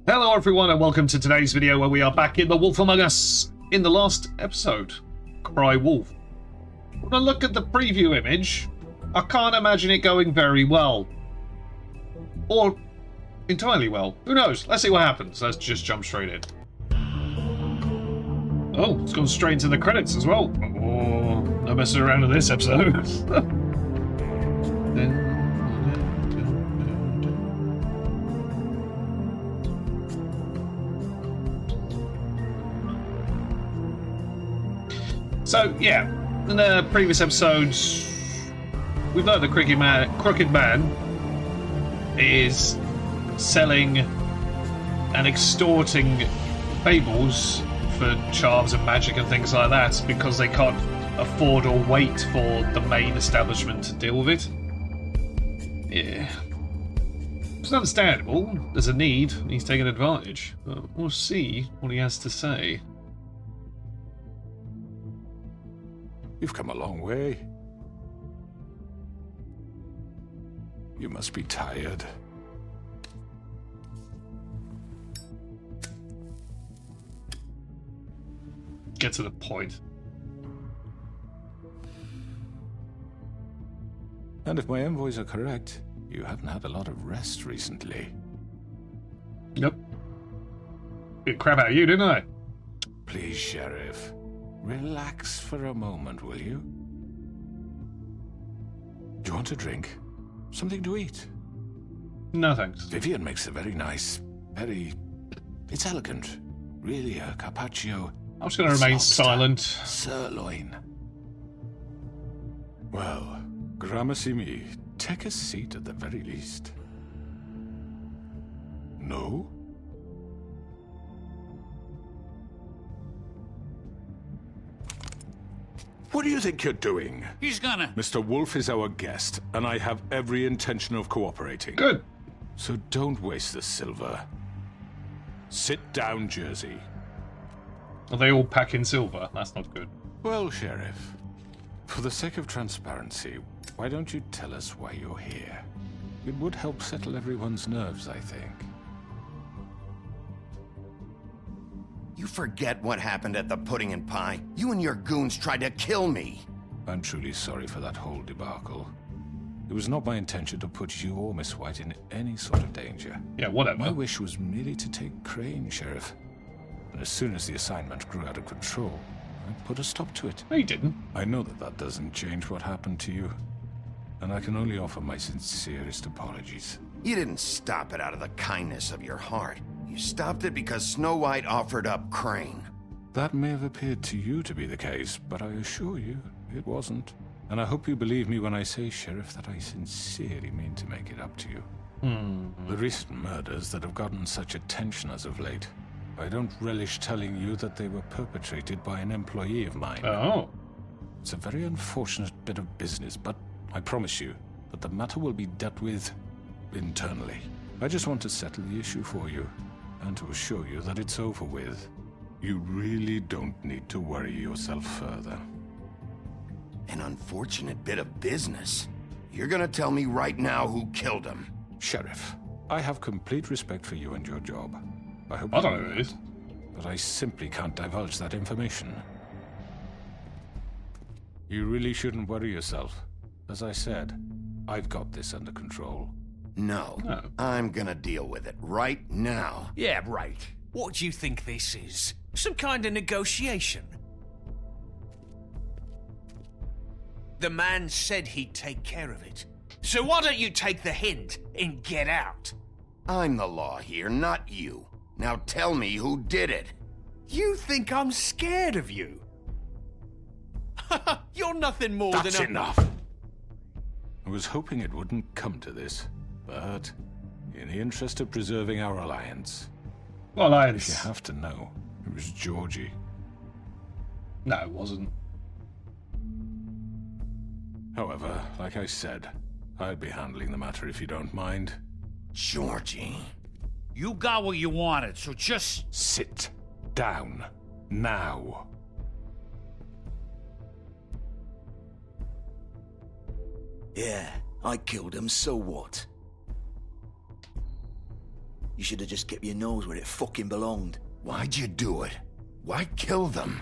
Hello everyone and welcome to today's video where we are back in The Wolf Among Us. In the last episode, Cry Wolf. When I look at the preview image, I can't imagine it going very well. Or entirely well. Who knows? Let's see what happens. Let's just jump straight in. Oh, it's gone straight into the credits as well. Oh, no messing around with this episode. So, yeah, in the previous episodes, we've learned the Crooked Man is selling and extorting fables for charms and magic and things like that because they can't afford or wait for the main establishment to deal with it. Yeah. It's understandable. There's a need, and he's taking advantage. But we'll see what he has to say. You've come a long way. You must be tired. Get to the point. And if my envoys are correct, you haven't had a lot of rest recently. Yep. Bit crap out of you, didn't I? Please, Sheriff. Relax for a moment, will you? Do you want a drink? Something to eat? No, thanks. Vivian makes a very nice, it's elegant. Really a carpaccio. I'm just going to remain silent. Sirloin. Well, gramercy me. Take a seat at the very least. No? What do you think you're doing? He's gonna... Mr. Wolf is our guest, and I have every intention of cooperating. Good. So don't waste the silver. Sit down, Jersey. Are they all pack in silver? That's not good. Well, Sheriff, for the sake of transparency, why don't you tell us why you're here? It would help settle everyone's nerves, I think. You forget what happened at the Pudding and Pie? You and your goons tried to kill me. I'm truly sorry for that whole debacle. It was not my intention to put you or Miss White in any sort of danger. Yeah, whatever. My wish was merely to take Crane, Sheriff. And as soon as the assignment grew out of control, I put a stop to it. No, you didn't. I know that doesn't change what happened to you. And I can only offer my sincerest apologies. You didn't stop it out of the kindness of your heart. You stopped it because Snow White offered up Crane. That may have appeared to you to be the case, but I assure you, it wasn't. And I hope you believe me when I say, Sheriff, that I sincerely mean to make it up to you. The recent murders that have gotten such attention as of late, I don't relish telling you that they were perpetrated by an employee of mine. Oh. It's a very unfortunate bit of business, but I promise you that the matter will be dealt with internally. I just want to settle the issue for you, and to assure you that it's over with. You really don't need to worry yourself further. An unfortunate bit of business. You're gonna tell me right now who killed him. Sheriff, I have complete respect for you and your job. I hope I you don't know know who it is. but I simply can't divulge that information. You really shouldn't worry yourself. As I said, I've got this under control. No, No. I'm gonna deal with it right now. Yeah, right. What do you think this is? Some kind of negotiation? The man said he'd take care of it. So why don't you take the hint and get out? I'm the law here, not you. Now tell me who did it. You think I'm scared of you? You're nothing more That's than a... enough! I was hoping it wouldn't come to this, but in the interest of preserving our alliance, Well, if you have to know, it was Georgie. No, it wasn't. However, like I said, I'll be handling the matter if you don't mind. Georgie. You got what you wanted, so just... Sit down. Now. Yeah, I killed him, so what? You should have just kept your nose where it fucking belonged. Why'd you do it? Why kill them?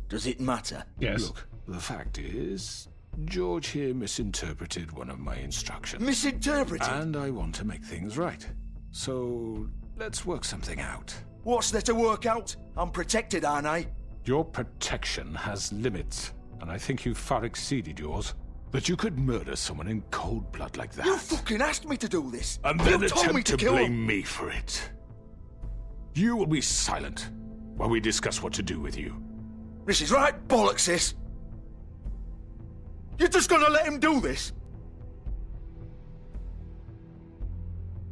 Does it matter? Yes. Look, the fact is, George here misinterpreted one of my instructions. Misinterpreted? And I want to make things right. So, let's work something out. What's there to work out? I'm protected, aren't I? Your protection has limits, and I think you've far exceeded yours. But you could murder someone in cold blood like that. You fucking asked me to do this. And then you told me attempt to to kill blame him. me for it. You will be silent while we discuss what to do with you. This is right bollocks, this. You're just gonna let him do this?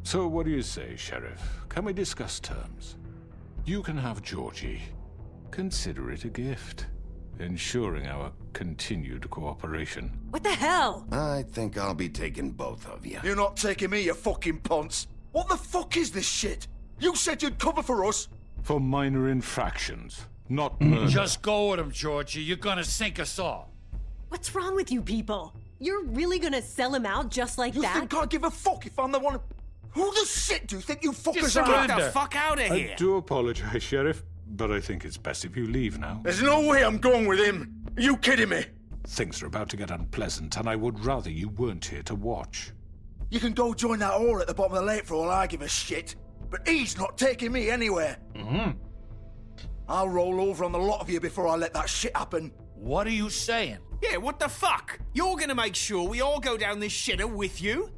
So what do you say, Sheriff? Can we discuss terms? You can have Georgie. Consider it a gift, ensuring our continued cooperation. What the hell? I think I'll be taking both of you. You're not taking me, you fucking ponce. What the fuck is this shit? You said you'd cover for us. For minor infractions, not murder. Just go with him, Georgie. You're gonna sink us all. What's wrong with you people? You're really gonna sell him out just like You that? think I give a fuck if I'm the one? Who the shit do you think you fuckers are? Get the Surrender. fuck out of I here! do apologize, Sheriff, but I think it's best if you leave now. There's no way I'm going with him. Are you kidding me? Things are about to get unpleasant, and I would rather you weren't here to watch. You can go join that whore at the bottom of the lake for all I give a shit. But he's not taking me anywhere. I'll roll over on the lot of you before I let that shit happen. What are you saying? Yeah, what the fuck? You're gonna make sure we all go down this shitter with you?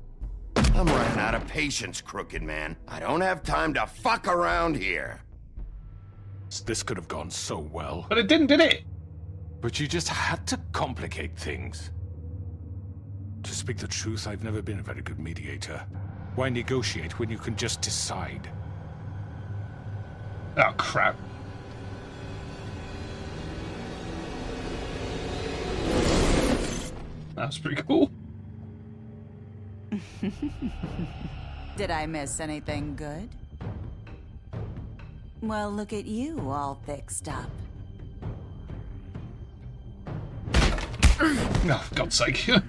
I'm running out of patience, Crooked Man. I don't have time to fuck around here. This could have gone so well, But it didn't, did it? but you just had to complicate things. To speak the truth, I've never been a very good mediator. Why negotiate when you can just decide? Oh, crap. That was pretty cool. Did I miss anything good? Well, look at you, all fixed up. Oh, for God's sake. Him.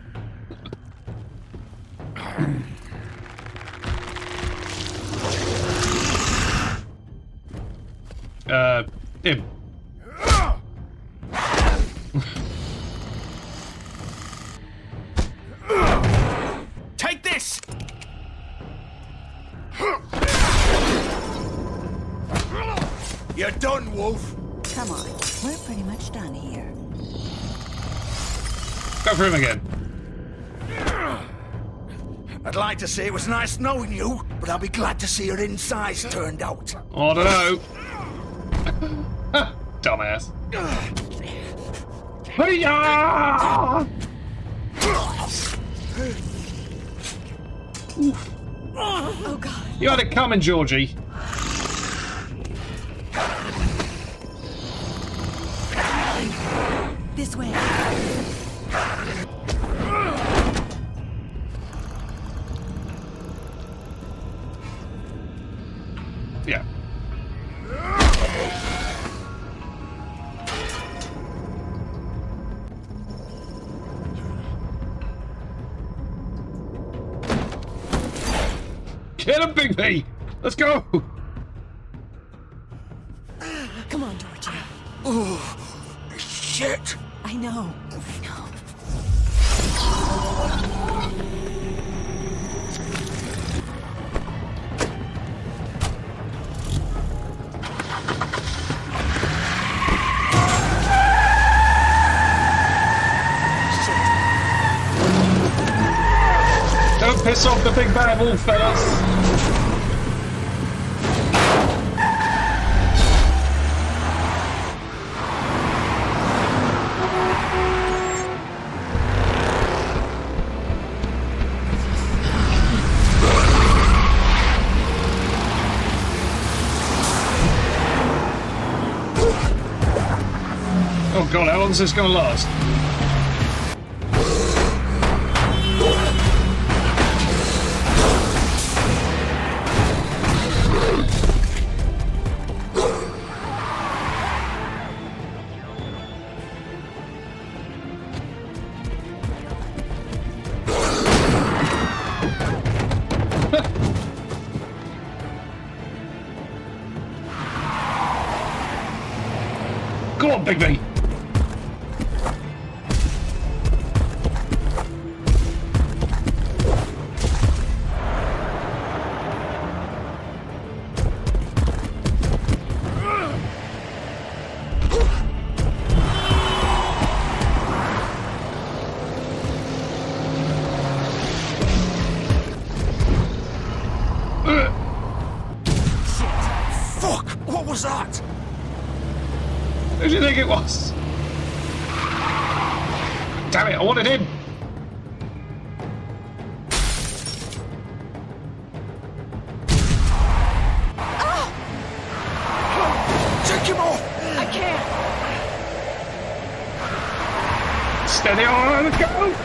Take this! You're done, Wolf. Come on, we're pretty much done here. Go for him again. I'd like to say it was nice knowing you, but I'll be glad to see your insides turned out. I don't know. Dumbass. Hey-ya! Oof. Oh god. You had it coming, Georgie. This way. Yeah. Get him, Big B! Let's go! Come on, Georgie. Shit! I know. Don't piss off the big bad wolf, fellas! Oh god, how long is this gonna last? Go on, Bigby. Fuck! What was that? Who do you think it was? Damn it, I wanted him. Take him off! I can't. Steady on, let's go.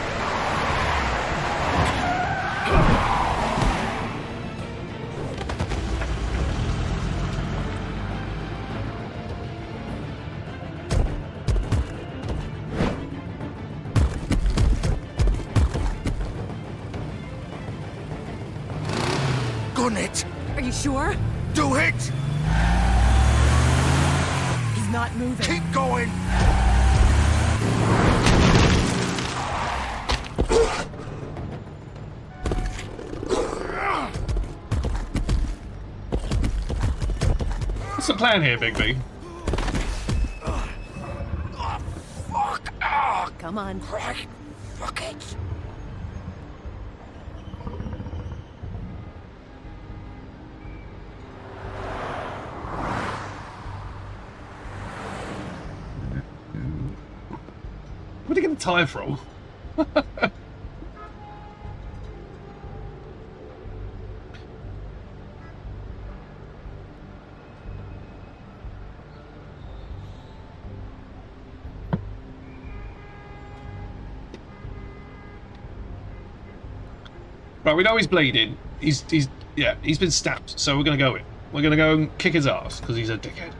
Gun it! Are you sure? Do it! He's not moving. Keep going! What's the plan here, Bigby? Fuck! Ah! Come on. Right! Fuck it! Where did he get the tyre from? Right, we know he's bleeding. He's been stabbed. So we're gonna go in. We're gonna go and kick his ass because he's a dickhead.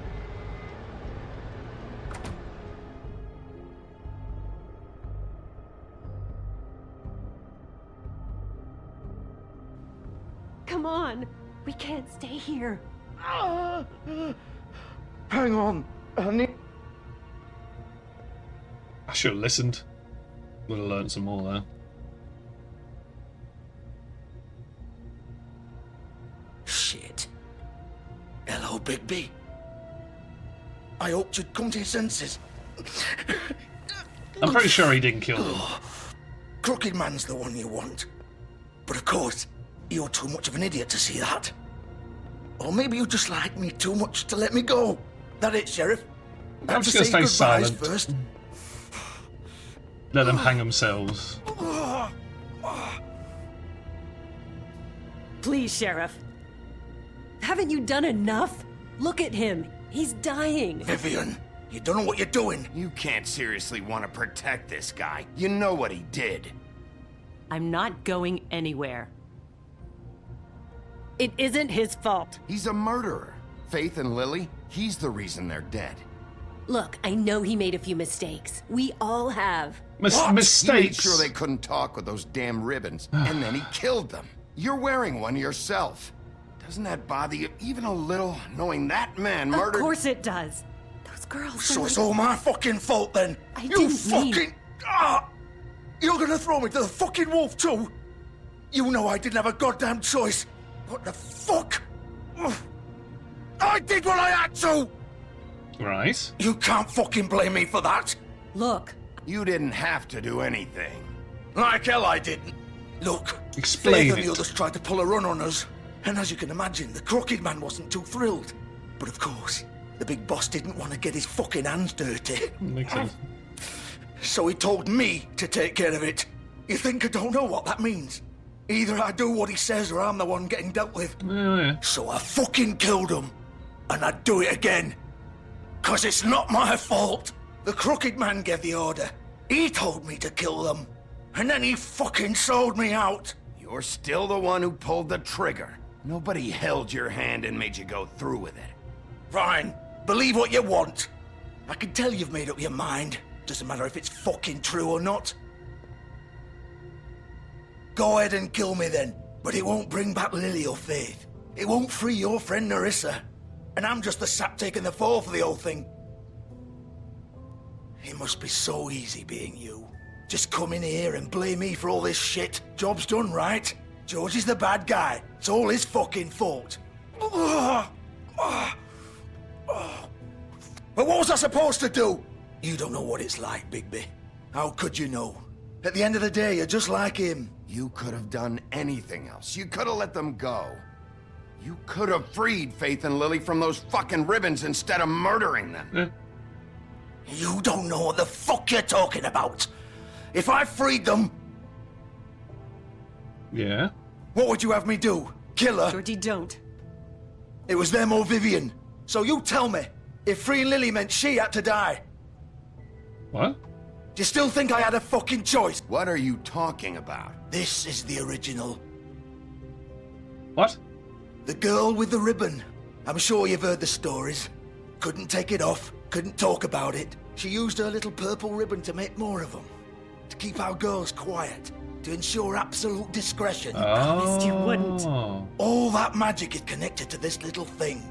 Come on. We can't stay here. Hang on. I need... I should have listened. Would have learned some more there. Shit. Hello, Bigby. I hoped you'd come to your senses. I'm pretty sure he didn't kill them. Crooked Man's the one you want. But of course, you're too much of an idiot to see that. Or maybe you just like me too much to let me go. That it, Sheriff? I'm just gonna stay goodbyes silent. first. Let them hang themselves. Please, Sheriff. Haven't you done enough? Look at him. He's dying. Vivian, you don't know what you're doing. You can't seriously want to protect this guy. You know what he did. I'm not going anywhere. It isn't his fault. He's a murderer. Faith and Lily, he's the reason they're dead. Look, I know he made a few mistakes. We all have. He made Mistakes. sure they couldn't talk with those damn ribbons, and then he killed them. You're wearing one yourself. Doesn't that bother you even a little, knowing that man murdered... Of course it does. Those girls. So it's all my fucking fault then. I you didn't fucking... mean- Ah! You're gonna throw me to the fucking wolf too? You know I didn't have a goddamn choice. What the fuck? Ugh. I did what I had to! Right. You can't fucking blame me for that. Look, You didn't have to do anything. Like hell I didn't. Look, Explain Faith and it. the others tried to pull a run on us. And as you can imagine, the Crooked Man wasn't too thrilled. But of course, the big boss didn't want to get his fucking hands dirty. Makes sense. So he told me to take care of it. You think I don't know what that means? Either I do what he says or I'm the one getting dealt with. Yeah. So I fucking killed him. And I'd do it again. 'Cause it's not my fault. The Crooked Man gave the order. He told me to kill them. And then he fucking sold me out. You're still the one who pulled the trigger. Nobody held your hand and made you go through with it. Fine. Believe what you want. I can tell you've made up your mind. Doesn't matter if it's fucking true or not. Go ahead and kill me then. But it won't bring back Lily or Faith. It won't free your friend Nerissa. And I'm just the sap taking the fall for the whole thing. It must be so easy being you. Just come in here and blame me for all this shit. Job's done, right? George is the bad guy. It's all his fucking fault. But what was I supposed to do? You don't know what it's like, Bigby. How could you know? At the end of the day, you're just like him. You could have done anything else. You could have let them go. You could have freed Faith and Lily from those fucking ribbons instead of murdering them. You don't know what the fuck you're talking about. If I freed them, Yeah. what would you have me do? Kill her? Georgie, don't. It was them or Vivian. So you tell me, if freeing Lily meant she had to die, What? do you still think I had a fucking choice? What are you talking about? This is the original. What? The girl with the ribbon. I'm sure you've heard the stories. Couldn't take it off, couldn't talk about it. She used her little purple ribbon to make more of them. To keep our girls quiet. To ensure absolute discretion. Promised you wouldn't. Oh. All that magic is connected to this little thing.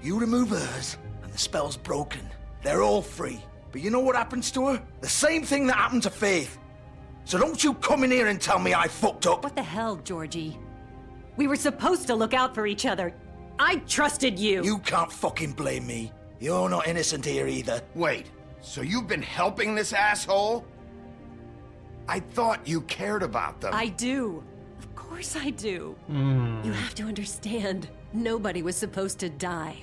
You remove hers, and the spell's broken. They're all free. But you know what happens to her? The same thing that happened to Faith. So don't you come in here and tell me I fucked up. What the hell, Georgie? We were supposed to look out for each other. I trusted you. You can't fucking blame me. You're not innocent here either. Wait, so you've been helping this asshole? I thought you cared about them. I do. Of course I do. You have to understand, nobody was supposed to die.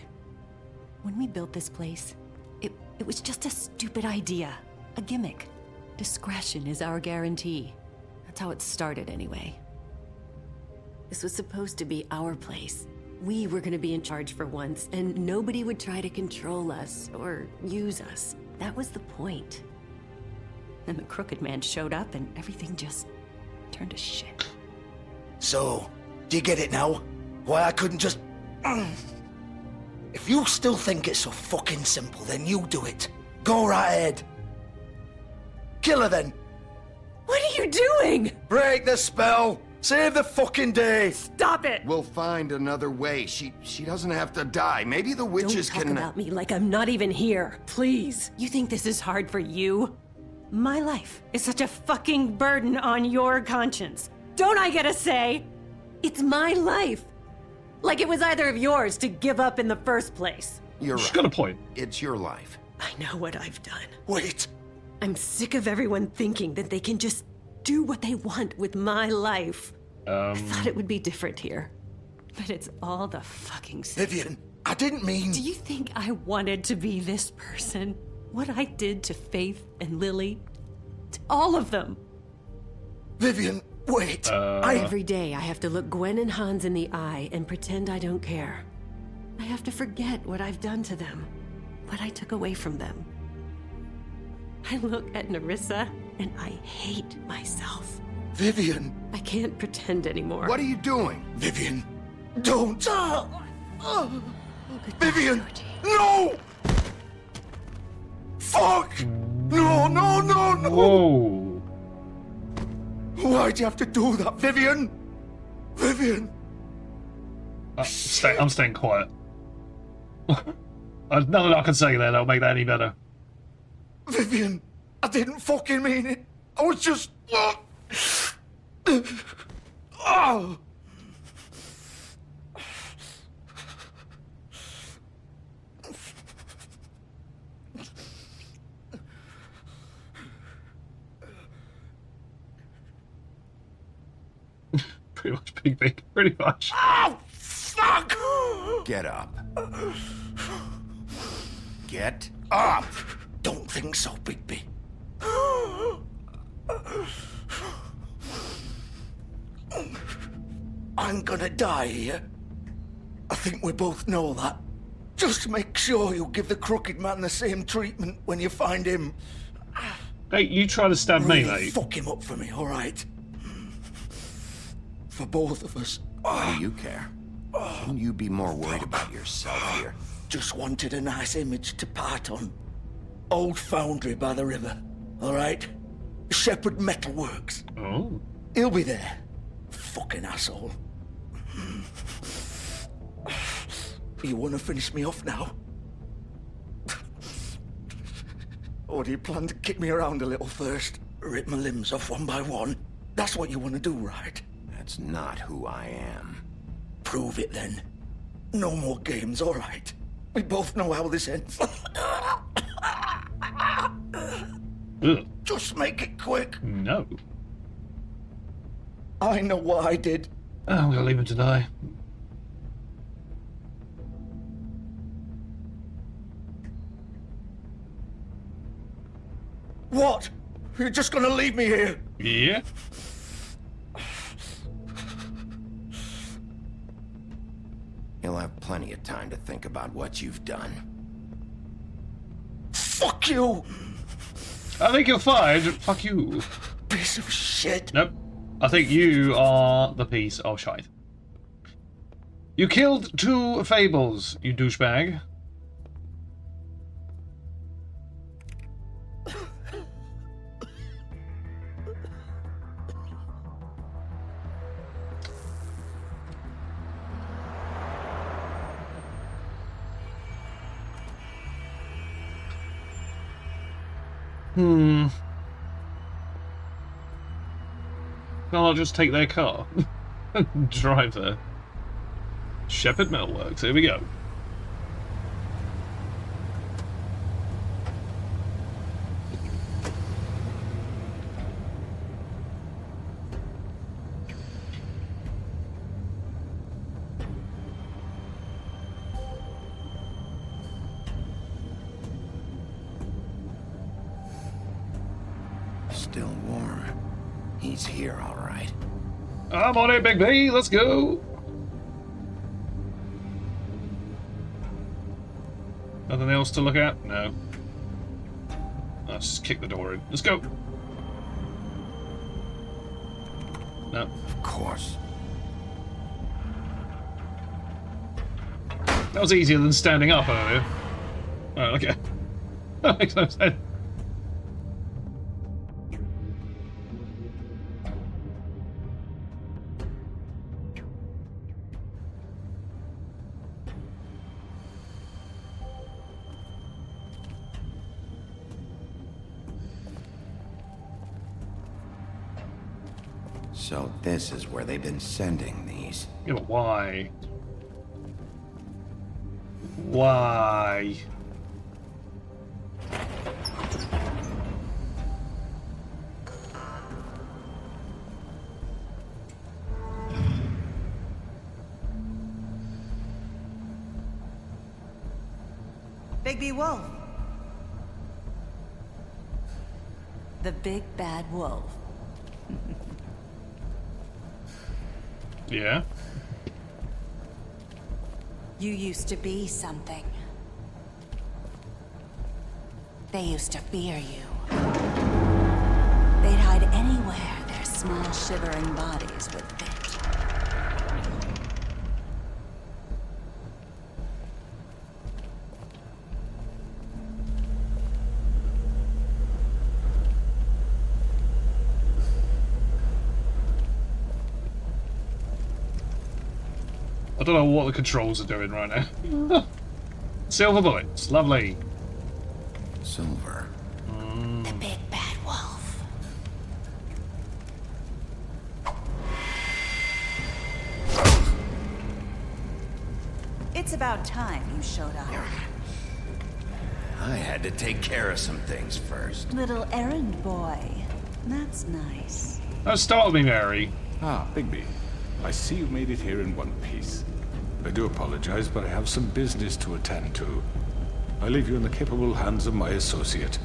When we built this place, it was just a stupid idea. A gimmick. Discretion is our guarantee. That's how it started anyway. This was supposed to be our place. We were gonna be in charge for once, and nobody would try to control us or use us. That was the point. Then the Crooked Man showed up and everything just turned to shit. So, do you get it now? Why I couldn't just... If you still think it's so fucking simple, then you do it. Go right ahead. Kill her then. What are you doing? Break the spell. Save the fucking day. Stop it! We'll find another way. She doesn't have to die. Maybe the witches Don't talk can... about me like I'm not even here. Please. You think this is hard for you? My life is such a fucking burden on your conscience. Don't I get a say? It's my life. Like it was either of yours to give up in the first place. You're She's right. got a point. It's your life. I know what I've done. Wait. I'm sick of everyone thinking that they can just do what they want with my life. I thought it would be different here. But it's all the fucking same. Vivian, I didn't mean... Do you think I wanted to be this person? What I did to Faith and Lily? To all of them. Vivian, wait. Every day I have to look Gwen and Hans in the eye and pretend I don't care. I have to forget what I've done to them. What I took away from them. I look at Nerissa and I hate myself. Vivian. I can't pretend anymore. What are you doing? Vivian, don't. Goodbye, Vivian, Georgie. no! Fuck! No, no, no, no! Whoa. Why'd you have to do that, Vivian? Vivian! I'm staying quiet. Nothing I can say there that'll make that any better. Vivian, I didn't fucking mean it. I was just... Oh! Pretty much, Big. Pretty much. Oh, fuck! Get up. Get up! Don't think so, Bigby. I'm gonna die here. I think we both know that. Just make sure you give the Crooked Man the same treatment when you find him. Hey, you try to stab me, Really mate. fuck him up for me, all right? For both of us. Why do you care? Shouldn't you be more worried about yourself here? Just wanted a nice image to part on. Old foundry by the river, all right? Shepherd Metalworks. Oh. He'll be there. Fucking asshole. You wanna finish me off now? Or do you plan to kick me around a little first? Rip my limbs off one by one? That's what you want to do, right? That's not who I am. Prove it then. No more games, all right? We both know how this ends. Ugh. Just make it quick. No. I know what I did. Oh, I'm gonna leave him to die. What? You're just gonna leave me here? Yeah. You'll have plenty of time to think about what you've done. Fuck you! I think you're fired. Fuck you. Piece of shit. Nope. I think you are the piece of shite. You killed 2 fables, you douchebag. Can't I just take their car and drive there? Shepherd Millworks, here we go. Still warm. He's here, all right. I'm on it, Big B. Let's go. Nothing else to look at? No. Let's just kick the door in. Let's go. No. Of course. That was easier than standing up earlier. Alright, okay. That makes no sense. So this is where they've been sending these. Yeah, but why? Why? Bigby Wolf. The big bad wolf. Yeah? You used to be something. They used to fear you. They'd hide anywhere their small shivering bodies would fit. I don't know what the controls are doing right now. Silver bullets, lovely. Silver. The big bad wolf. It's about time you showed up. I had to take care of some things first. Little errand boy. That's nice. Don't start with me, Mary. Ah, Bigby. I see you made it here in one piece. I do apologize, but I have some business to attend to. I leave you in the capable hands of my associate.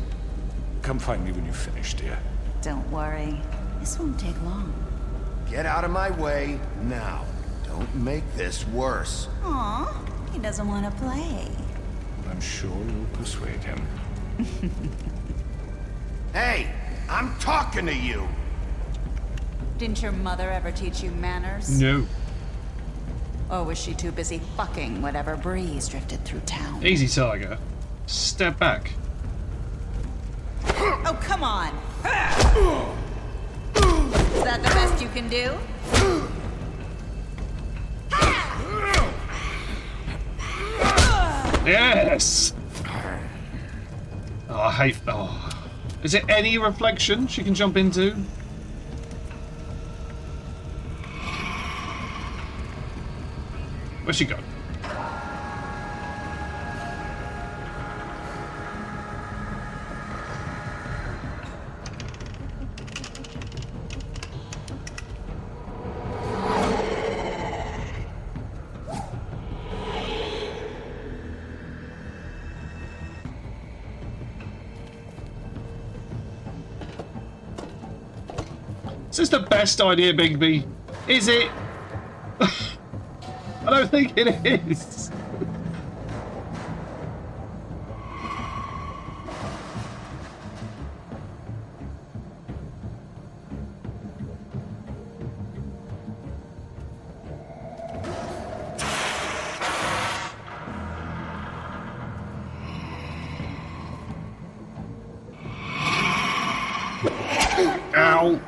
Come find me when you've finished, dear. Don't worry. This won't take long. Get out of my way now. Don't make this worse. Aw, he doesn't want to play. I'm sure you'll persuade him. Hey, I'm talking to you. Didn't your mother ever teach you manners? No. Or was she too busy fucking whatever breeze drifted through town? Easy, Tiger. Step back. Oh, come on! Is that the best you can do? Yes! Oh, I hate... Oh. Is it any reflection she can jump into? Where's she go? Is this the best idea, Bigby? Is it? I don't think it is. Ow.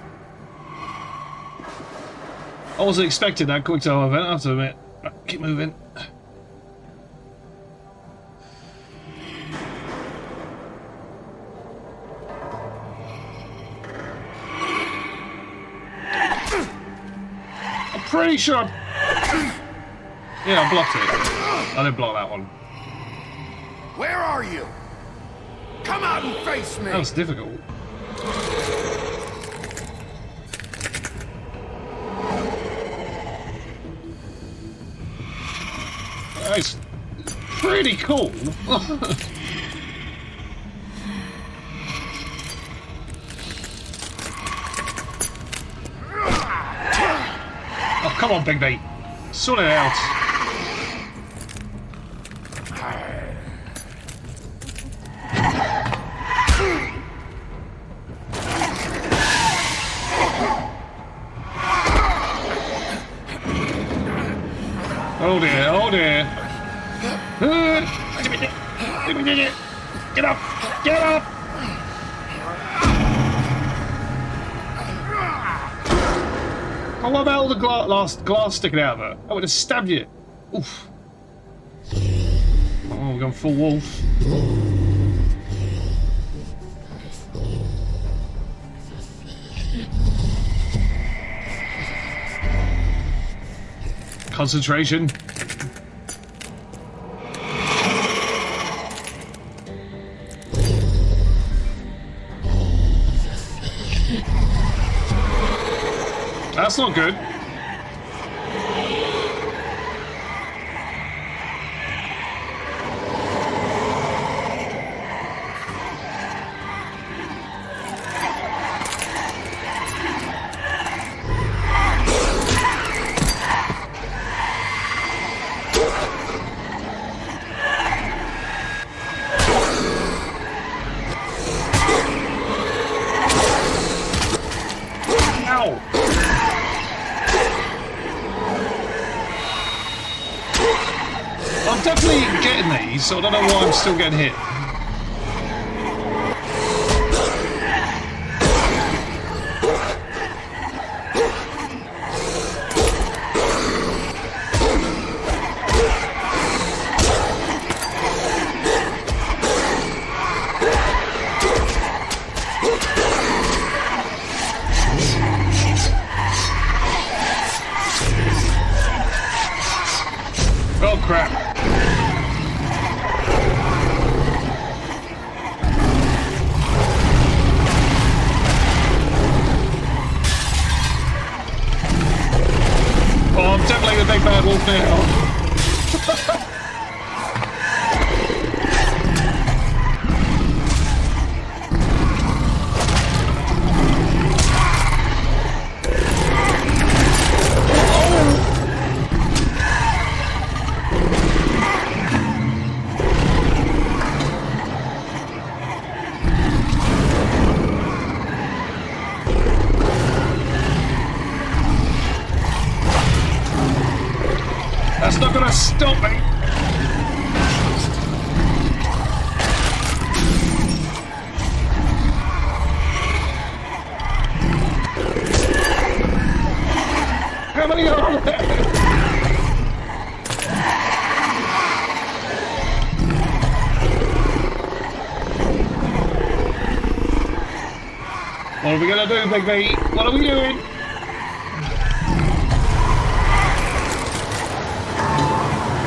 I wasn't expecting that quick time event, I have to admit. Keep moving. I'm pretty sure yeah, I blocked it. I didn't block that one. Where are you? Come out and face me! That was difficult. That's pretty cool. Oh, come on, Bigby. Sort it out. Oh dear, oh dear. Get up! Get up! Oh, what about all the glass sticking out of her? I would have stabbed you. Oof. Oh, we're going full wolf. Concentration. That's not good. So I don't know why I'm still getting hit. Oh crap. Oh, I'm definitely the big bad wolf now. That's not gonna stop me. How many are there? What are we gonna do, Big B? What are we doing?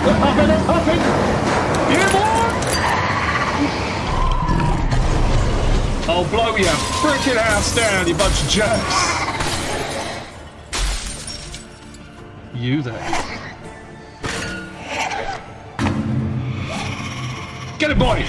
They're popping, they're popping! Yeah, boy! I'll blow your frickin' house down, you bunch of jerks! You there. Get it, boy!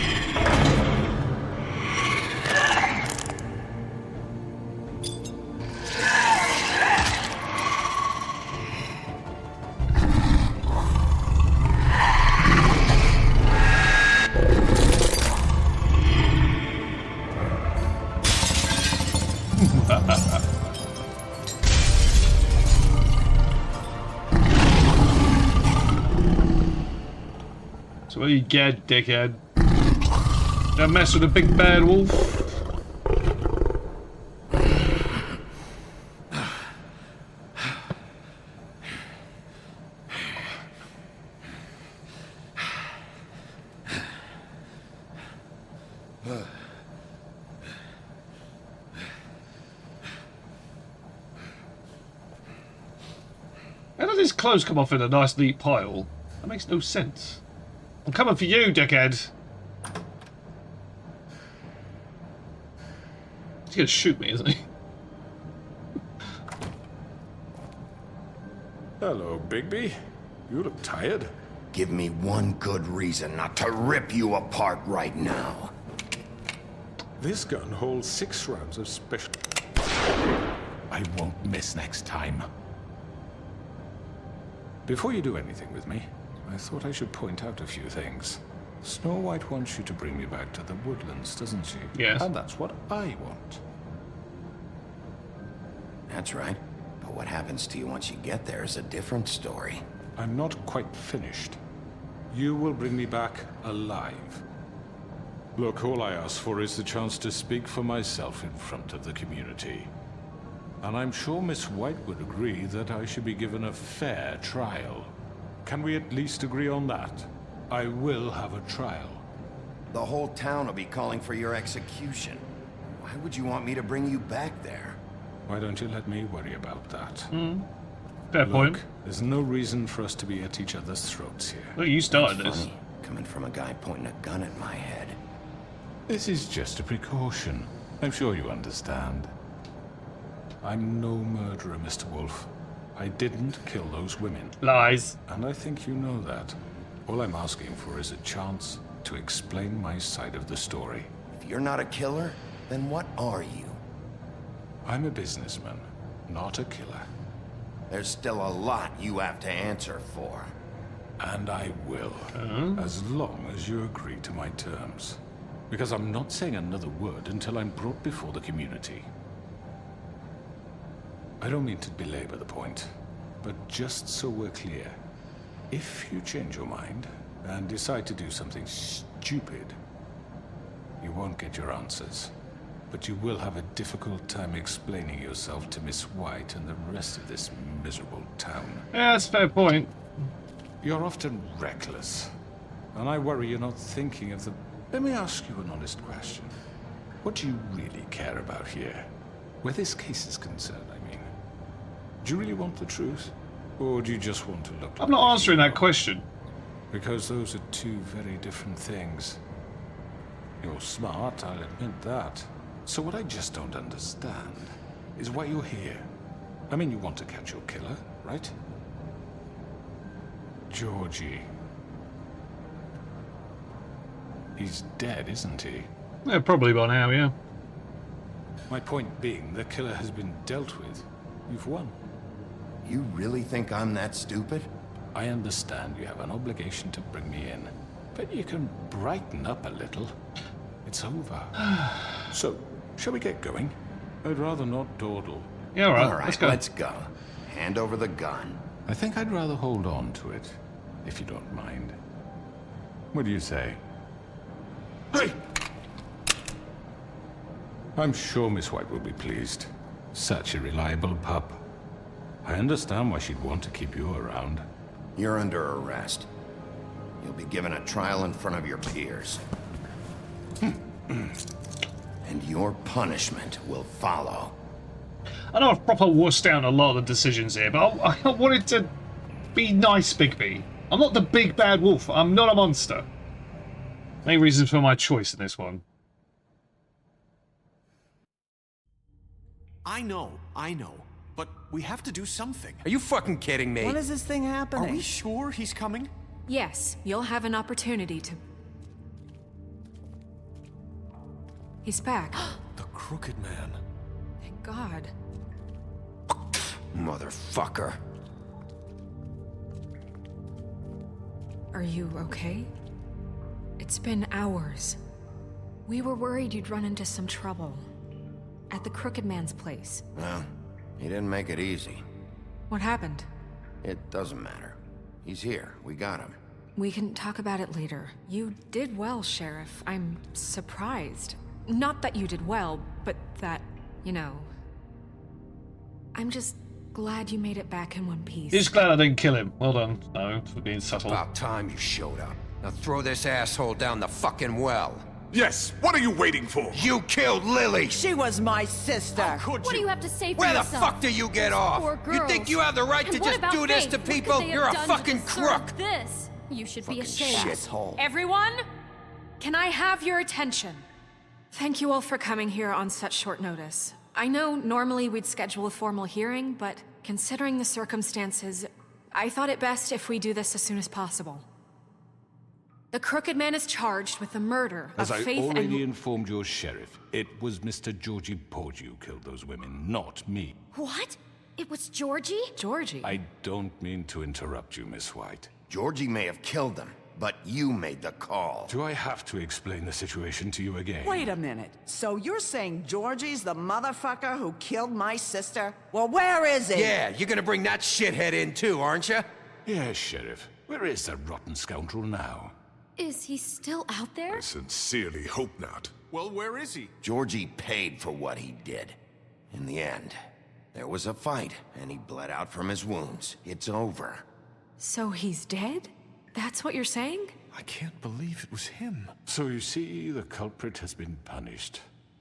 So what do you get, dickhead? Don't mess with a big bad wolf. How does his clothes come off in a nice neat pile? That makes no sense. I'm coming for you, dickhead. He's gonna shoot me, isn't he? Hello, Bigby. You look tired. Give me one good reason not to rip you apart right now. This gun holds 6 rounds of special... I won't miss next time. Before you do anything with me, I thought I should point out a few things. Snow White wants you to bring me back to the woodlands, doesn't she? Yes. And that's what I want. That's right. But what happens to you once you get there is a different story. I'm not quite finished. You will bring me back alive. Look, all I ask for is the chance to speak for myself in front of the community. And I'm sure Miss White would agree that I should be given a fair trial. Can we at least agree on that? I will have a trial. The whole town will be calling for your execution. Why would you want me to bring you back there? Why don't you let me worry about that? Fair point. Look, there's no reason for us to be at each other's throats here. Look, you started this. Funny, coming from a guy pointing a gun at my head. This is just a precaution. I'm sure you understand. I'm no murderer, Mr. Wolf. I didn't kill those women. Lies. And I think you know that. All I'm asking for is a chance to explain my side of the story. If you're not a killer, then what are you? I'm a businessman, not a killer. There's still a lot you have to answer for. And I will, as long as you agree to my terms. Because I'm not saying another word until I'm brought before the community. I don't mean to belabor the point, but just so we're clear, if you change your mind and decide to do something stupid, you won't get your answers. But you will have a difficult time explaining yourself to Miss White and the rest of this miserable town. Yeah, that's a fair point. You're often reckless, and I worry you're not thinking of the... Let me ask you an honest question. What do you really care about here? Where this case is concerned, I mean. Do you really want the truth? Or do you just want to look like I'm not a answering that hero? question. Because those are two very different things. You're smart, I'll admit that. So what I just don't understand is why you're here. I mean, you want to catch your killer, right? Georgie. He's dead, isn't he? Yeah, probably by now, yeah. My point being, the killer has been dealt with. You've won. You really think I'm that stupid? I understand you have an obligation to bring me in, but you can brighten up a little. It's over. So, shall we get going? I'd rather not dawdle. Yeah, alright, All right, let's go. let's go. Hand over the gun. I think I'd rather hold on to it, if you don't mind. What do you say? Hey! I'm sure Miss White will be pleased. Such a reliable pup. I understand why she'd want to keep you around. You're under arrest. You'll be given a trial in front of your peers. and your punishment will follow. I know I've proper wussed down a lot of the decisions here, but I wanted to be nice, Bigby. I'm not the big bad wolf. I'm not a monster. Main reasons for my choice in this one. I know, but we have to do something. Are you fucking kidding me? When is this thing happening? Are we sure he's coming? Yes, you'll have an opportunity to... He's back. The Crooked Man. Thank God. Motherfucker. Are you okay? It's been hours. We were worried you'd run into some trouble. At the Crooked Man's place. Well, he didn't make it easy. What happened? It doesn't matter. He's here. We got him. We can talk about it later. You did well, Sheriff. I'm surprised. Not that you did well, but that, you know... I'm just glad you made it back in one piece. Just glad I didn't kill him. Well done, no, for being subtle. About time you showed up. Now throw this asshole down the fucking well. Yes, what are you waiting for? You killed Lily! She was my sister. What do you have to say for Where the yourself? fuck do you get off? Poor You think girls. you have the right And to what just about do this Faith? to What could people? they have You're a done to fucking deserve crook! This. You should be ashamed. Shithole. Everyone, can I have your attention? Thank you all for coming here on such short notice. I know normally we'd schedule a formal hearing, but considering the circumstances, I thought it best if we do this as soon as possible. The Crooked Man is charged with the murder As of I Faith already and... informed your sheriff, it was Mr. Georgie Porgy who killed those women, not me. What? It was Georgie? Georgie? I don't mean to interrupt you, Miss White. Georgie may have killed him, but you made the call. Do I have to explain the situation to you again? Wait a minute. So you're saying Georgie's the motherfucker who killed my sister? Well, where is he? Yeah, you're gonna bring that shithead in too, aren't you? Yes, Sheriff. Where is that rotten scoundrel now? Is he still out there? I sincerely hope not. Well, where is he? Georgie paid for what he did. In the end, there was a fight, and he bled out from his wounds. It's over. So he's dead? That's what you're saying? I can't believe it was him. So you see, the culprit has been punished.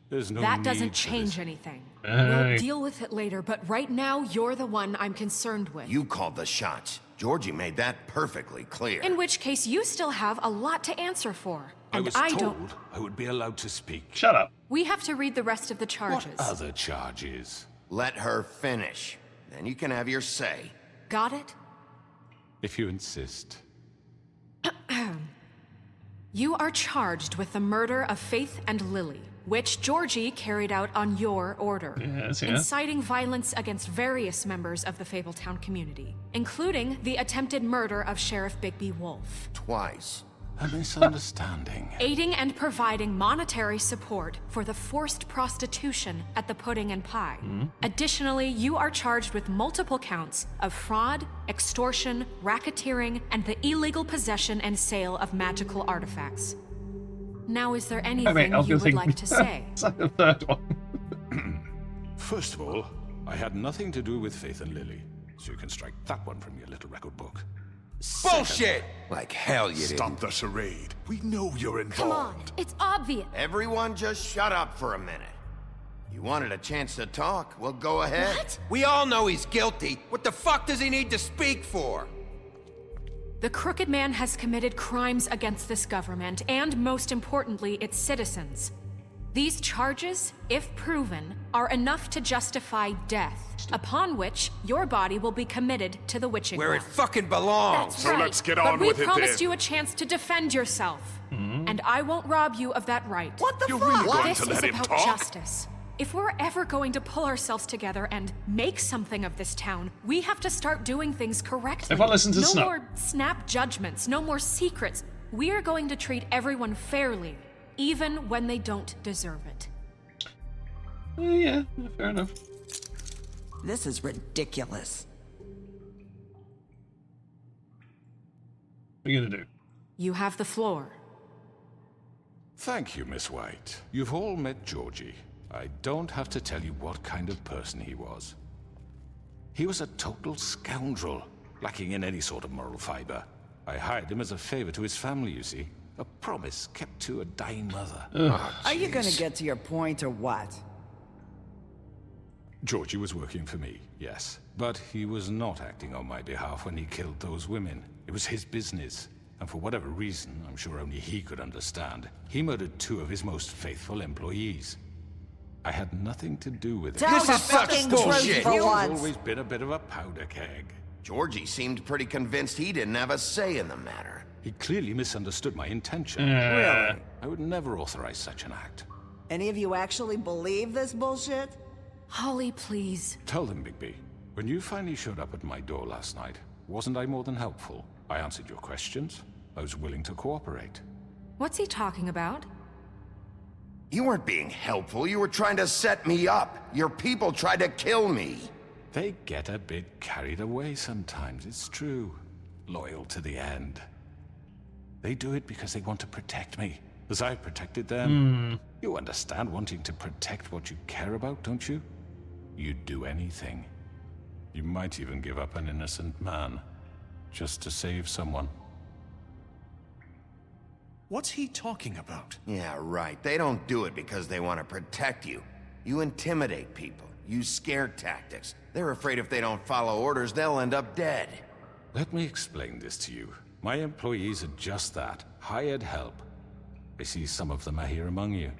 There's no That need doesn't for change this. anything. Aye. We'll deal with it later, but right now, you're the one I'm concerned with. You called the shots. Georgie made that perfectly clear. In which case, you still have a lot to answer for. I And was I told don't... I would be allowed to speak. Shut up. We have to read the rest of the charges. What other charges? Let her finish. Then you can have your say. Got it? If you insist. You are charged with the murder of Faith and Lily, which Georgie carried out on your order. Yes, yeah. Inciting violence against various members of the Fabletown community, including the attempted murder of Sheriff Bigby Wolf. Twice. A misunderstanding. Aiding and providing monetary support for the forced prostitution at the Pudding and Pie. Additionally, you are charged with multiple counts of fraud, extortion, racketeering, and the illegal possession and sale of magical artifacts. Now, is there anything I was you gonna would think- like to say? It's like the third one. First of all, I had nothing to do with Faith and Lily, so you can strike that one from your little record book. Bullshit! Like hell you Stop didn't. the charade. We know you're Come on, involved. it's obvious. Everyone just shut up for a minute. You wanted a chance to talk? Well, go ahead. What? We all know he's guilty. What the fuck does he need to speak for? The Crooked Man has committed crimes against this government and, most importantly, its citizens. These charges, if proven, are enough to justify death, upon which your body will be committed to the witching Where it well. fucking belongs. So let's get But on we with it promised then. you a chance to defend yourself, and I won't rob you of that right. What the You're fuck? really going This to is let him about talk? justice. If we're ever going to pull ourselves together and make something of this town, we have to start doing things correctly. Everyone listen to no Snup. more snap judgments, no more secrets. We are going to treat everyone fairly, even when they don't deserve it. Yeah, fair enough. This is ridiculous. What are you gonna do? You have the floor. Thank you, Miss White. You've all met Georgie. I don't have to tell you what kind of person he was. He was a total scoundrel, lacking in any sort of moral fiber. I hired him as a favor to his family, you see. A promise kept to a dying mother. Are you gonna get to your point or what? Georgie was working for me, yes. But he was not acting on my behalf when he killed those women. It was his business. And for whatever reason, I'm sure only he could understand, he murdered 2 of his most faithful employees. I had nothing to do with it. Tell the fucking truth for He's once. always been a bit of a powder keg. Georgie seemed pretty convinced he didn't have a say in the matter. He clearly misunderstood my intention. Really? I would never authorize such an act. Any of you actually believe this bullshit? Holly, please. Tell them, Bigby. When you finally showed up at my door last night, wasn't I more than helpful? I answered your questions. I was willing to cooperate. What's he talking about? You weren't being helpful. You were trying to set me up. Your people tried to kill me. They get a bit carried away sometimes, it's true. Loyal to the end. They do it because they want to protect me, as I protected them. You understand wanting to protect what you care about, don't you? You'd do anything. You might even give up an innocent man, just to save someone. What's he talking about? Yeah, right. They don't do it because they want to protect you. You intimidate people, use scare tactics. They're afraid if they don't follow orders, they'll end up dead. Let me explain this to you. My employees are just that, hired help. I see some of them are here among you.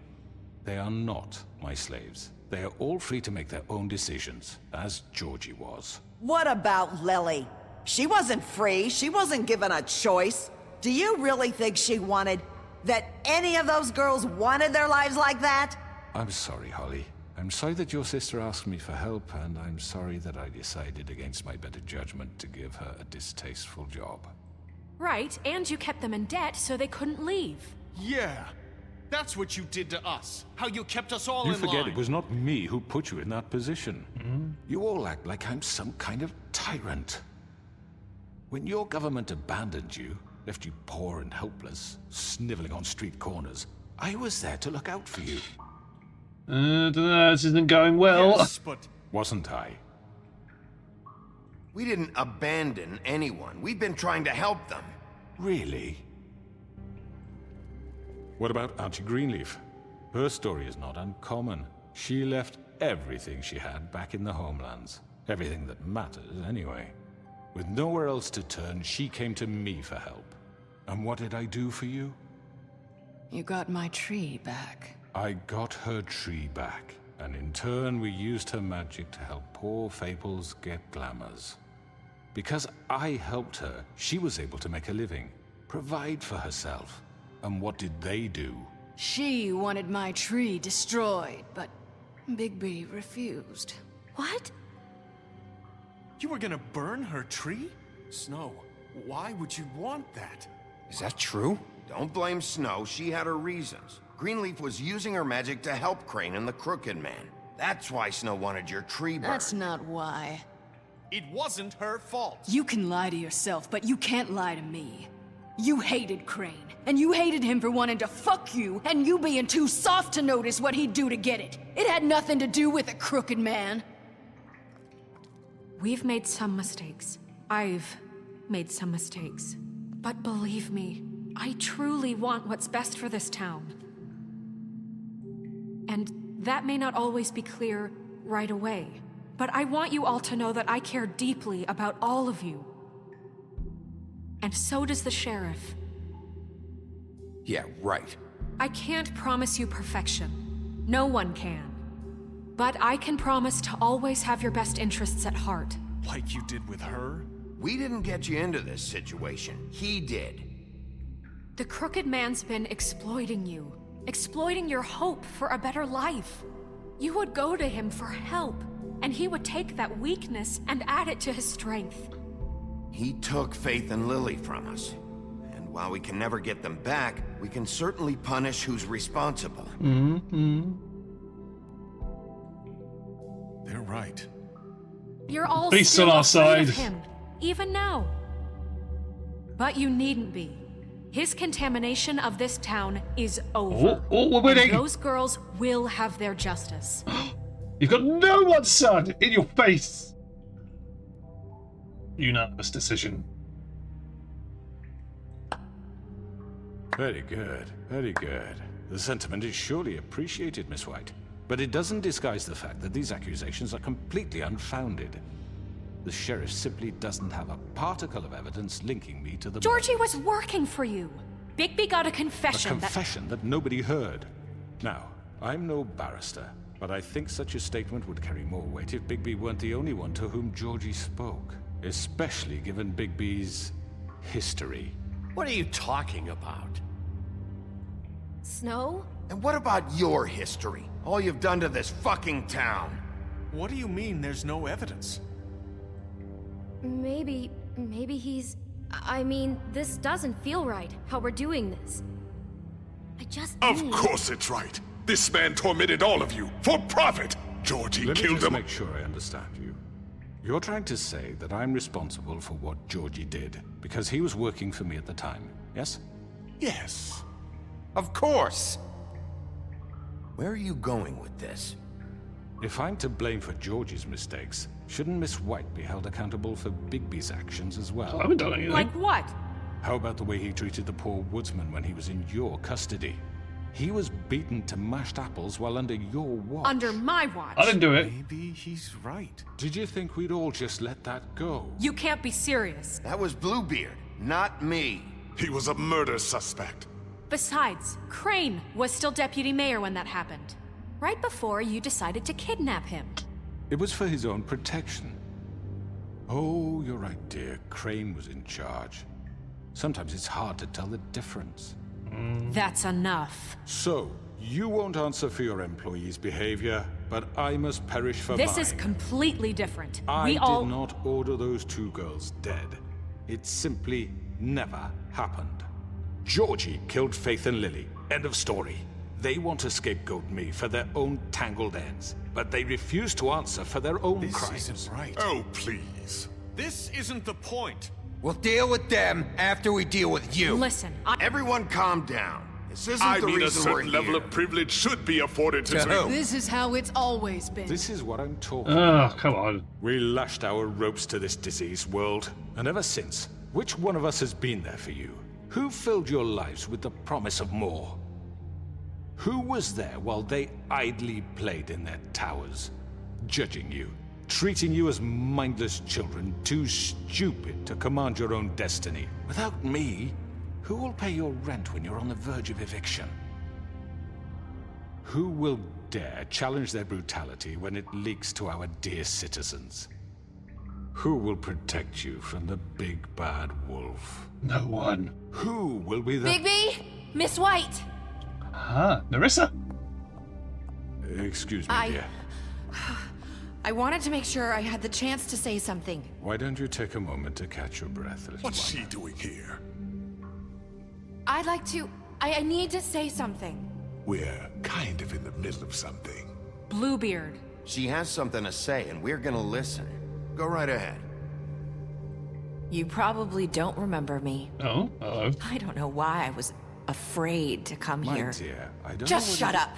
They are not my slaves. They are all free to make their own decisions, as Georgie was. What about Lily? She wasn't free. She wasn't given a choice. Do you really think she wanted... that any of those girls wanted their lives like that? I'm sorry, Holly. I'm sorry that your sister asked me for help, and I'm sorry that I decided against my better judgment to give her a distasteful job. Right, and you kept them in debt so they couldn't leave. Yeah, that's what you did to us. How you kept us all You in forget line. it was not me who put you in that position. You all act like I'm some kind of tyrant. When your government abandoned you, left you poor and helpless, sniveling on street corners, I was there to look out for you. Don't know, this isn't going well. Yes, but Wasn't I? We didn't abandon anyone. We've been trying to help them. Really? What about Auntie Greenleaf? Her story is not uncommon. She left everything she had back in the homelands. Everything that matters, anyway. With nowhere else to turn, she came to me for help. And what did I do for you? You got my tree back. I got her tree back, and in turn we used her magic to help poor Fables get glamours. Because I helped her, she was able to make a living, provide for herself. And what did they do? She wanted my tree destroyed, but Bigby refused. What? you were gonna burn her tree? Snow, why would you want that? Is that true? Don't blame Snow. She had her reasons. Greenleaf was using her magic to help Crane and the Crooked Man. That's why Snow wanted your tree burned. That's not why. It wasn't her fault. You can lie to yourself, but you can't lie to me. You hated Crane, and you hated him for wanting to fuck you, and you being too soft to notice what he'd do to get it. It had nothing to do with a Crooked Man. We've made some mistakes. I've made some mistakes. But believe me, I truly want what's best for this town. And that may not always be clear right away. But I want you all to know that I care deeply about all of you. And so does the sheriff. Yeah, right. I can't promise you perfection. No one can. But I can promise to always have your best interests at heart. Like you did with her? We didn't get you into this situation. He did. The Crooked Man's been exploiting you. Exploiting your hope for a better life. You would go to him for help, and he would take that weakness and add it to his strength. He took Faith and Lily from us. And while we can never get them back, we can certainly punish who's responsible. They're right. You're all Beast's still on our afraid of side. him, even now. But you needn't be. His contamination of this town is over. Oh, we're winning! And those girls will have their justice. You've got no one, son! In your face! Unanimous decision. Very good, very good. The sentiment is surely appreciated, Miss White. But it doesn't disguise the fact that these accusations are completely unfounded. The sheriff simply doesn't have a particle of evidence linking me to the Georgie was working for you. Bigby got a confession. A confession that nobody heard. Now, I'm no barrister, but I think such a statement would carry more weight if Bigby weren't the only one to whom Georgie spoke. Especially given Bigby's history. What are you talking about? Snow? And what about your history? All you've done to this fucking town. What do you mean there's no evidence? Maybe he's... I mean, this doesn't feel right, how we're doing this. I just Of course it's right. This man tormented all of you, for profit! Georgie Let me killed just him. make sure I understand you. You're trying to say that I'm responsible for what Georgie did, because he was working for me at the time, yes? Yes. Of course! Where are you going with this? If I'm to blame for Georgie's mistakes, shouldn't Miss White be held accountable for Bigby's actions as well? I haven't done anything. Like what? How about the way he treated the poor woodsman when he was in your custody? He was beaten to mashed apples while under your watch. Under my watch. I didn't do it. Maybe he's right. Did you think we'd all just let that go? You can't be serious. That was Bluebeard, not me. He was a murder suspect. Besides, Crane was still deputy mayor when that happened. Right before you decided to kidnap him. It was for his own protection. Oh, you're right, dear. Crane was in charge. Sometimes it's hard to tell the difference. That's enough. So, you won't answer for your employees' behavior, but I must perish for This mine. is completely different. I We did all... not order those two girls dead. It simply never happened. Georgie killed Faith and Lily. End of story. They want to scapegoat me for their own tangled ends, but they refuse to answer for their own crimes. This isn't right. Oh, please. This isn't the point. We'll deal with them after we deal with you. Listen, Everyone calm down. This isn't I the mean, a reason we're certain level here. of privilege should be afforded to To who? This is how it's always been. This is what I'm talking Oh, come on. We lashed our ropes to this diseased world, and ever since, which one of us has been there for you? Who filled your lives with the promise of more? Who was there while they idly played in their towers, judging you, treating you as mindless children, too stupid to command your own destiny? Without me, who will pay your rent when you're on the verge of eviction? Who will dare challenge their brutality when it leaks to our dear citizens? Who will protect you from the big bad wolf? No one. Who will be the... Bigby! Miss White! Ah, Nerissa? Excuse me, dear. I wanted to make sure I had the chance to say something. Why don't you take a moment to catch your breath, little What's one? she doing here? I'd like to... I need to say something. We're kind of in the middle of something. Bluebeard. She has something to say, and we're gonna listen. Go right ahead. You probably don't remember me. Oh, hello. I don't know why I was afraid to come My here. dear, I don't Just know shut what up.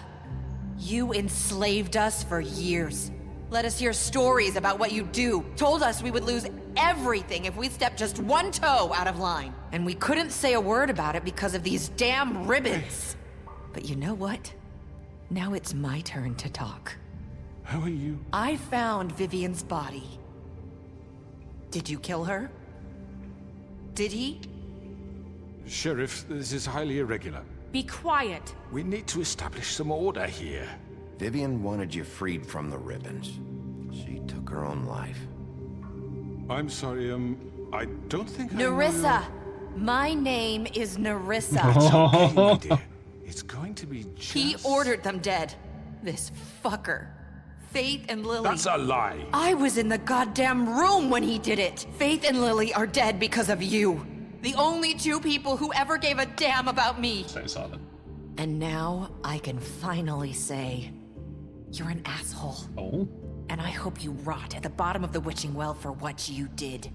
You enslaved us for years. Let us hear stories about what you do. Told us we would lose everything if we stepped just one toe out of line. And we couldn't say a word about it because of these damn ribbons. But you know what? Now it's my turn to talk. How are you? I found Vivian's body. Did you kill her? Did he? Sheriff, this is highly irregular. Be quiet. We need to establish some order here. Vivian wanted you freed from the ribbons. She took her own life. I'm sorry, I don't think Nerissa! My name is Nerissa. Okay, my dear. It's going to be just... He ordered them dead. This fucker. Faith and Lily. That's a lie. I was in the goddamn room when he did it. Faith and Lily are dead because of you. The only two people who ever gave a damn about me. Stay silent. And now I can finally say, you're an asshole. Oh? And I hope you rot at the bottom of the witching well for what you did.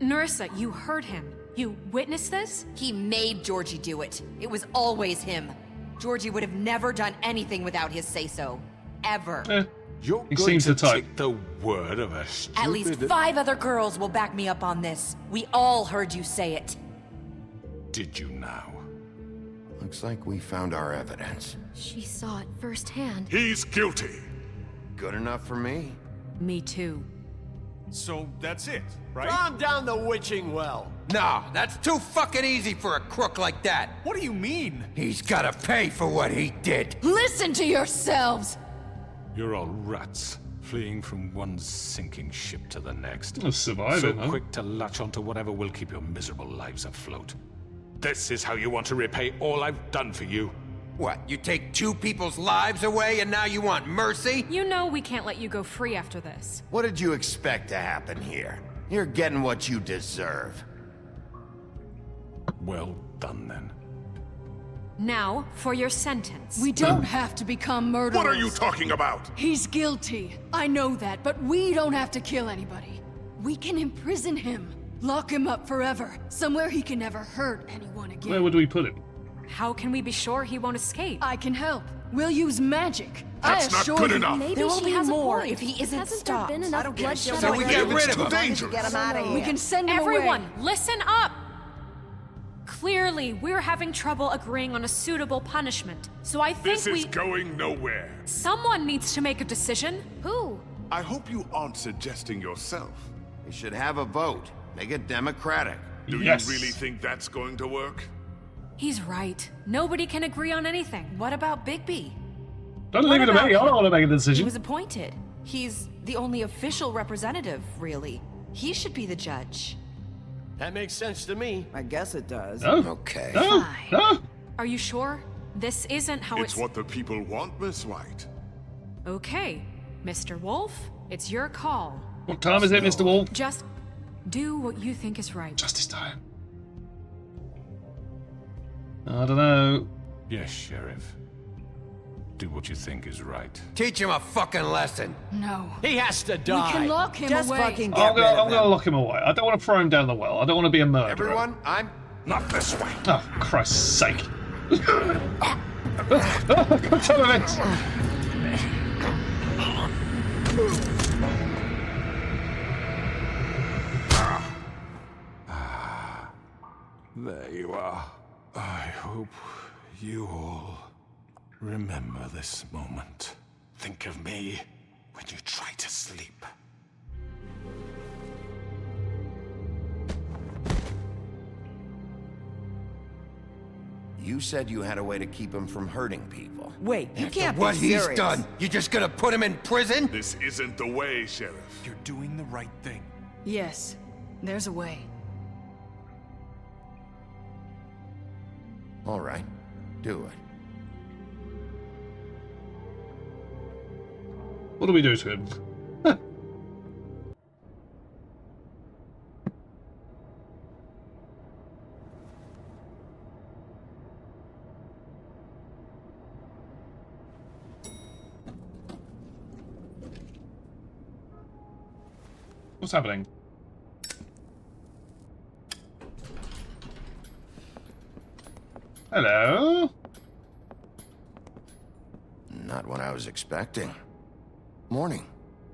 Nerissa, you heard him. You witnessed this? He made Georgie do it. It was always him. Georgie would have never done anything without his say-so. Ever. You're He going seems to the type. take the word of a stupid... At least 5 other girls will back me up on this. We all heard you say it. did you now? Looks like we found our evidence. She saw it firsthand. He's guilty. Good enough for me. Me too. So that's it, right? Calm down the witching well. No, that's too fucking easy for a crook like that. What do you mean? He's gotta pay for what he did. Listen to yourselves! You're all rats, fleeing from one sinking ship to the next. Well, survive so it, huh? quick to latch onto whatever will keep your miserable lives afloat. This is how you want to repay all I've done for you? What, you take two people's lives away and now you want mercy? You know we can't let you go free after this. What did you expect to happen here? You're getting what you deserve. Well done, then. Now, for your sentence. We don't have to become murderers. What are you talking about? He's guilty. I know that, but we don't have to kill anybody. We can imprison him. Lock him up forever. Somewhere he can never hurt anyone again. Where would we put him? How can we be sure he won't escape? I can help. We'll use magic. That's I not assure good you. enough. Maybe There will she be has more a point. if he isn't Hasn't stopped. there been enough I don't give a bloodshed shit So we already? get rid of It's too him. dangerous. Get him out of here. We can send him Everyone, away. listen up! Clearly, we're having trouble agreeing on a suitable punishment. So I think This is going nowhere. someone needs to make a decision. Who? I hope you aren't suggesting yourself. We should have a vote. Make it democratic. Do Yes. you really think that's going to work? He's right. Nobody can agree on anything. What about Bigby? Don't leave it to me. I don't want to make a He decision. was appointed. He's the only official representative, really. He should be the judge. That makes sense to me. I guess it does. No. Okay. No. No. Are you sure? This isn't how It's what the people want, Miss White. Okay, Mr. Wolf, it's your call. What time is it, Mr. Wolf? Just do what you think is right. Justice time. I don't know. Yes, Sheriff. Do what you think is right. Teach him a fucking lesson. No. He has to We die. can lock him Just away. fucking get I'm rid of gonna him. lock him away. I don't want to throw him down the well. I don't want to be a murderer. Everyone, I'm... Not this way. Oh, for Christ's sake. Got some of it. There you are. I hope you all remember this moment. Think of me when you try to sleep. You said you had a way to keep him from hurting people. Wait, you can't What be serious. he's done, you just gonna put him in prison? This isn't the way, Sheriff. You're doing the right thing. Yes, there's a way. All right, do it. What do we do to him? What's happening? Hello? Not what I was expecting. Morning,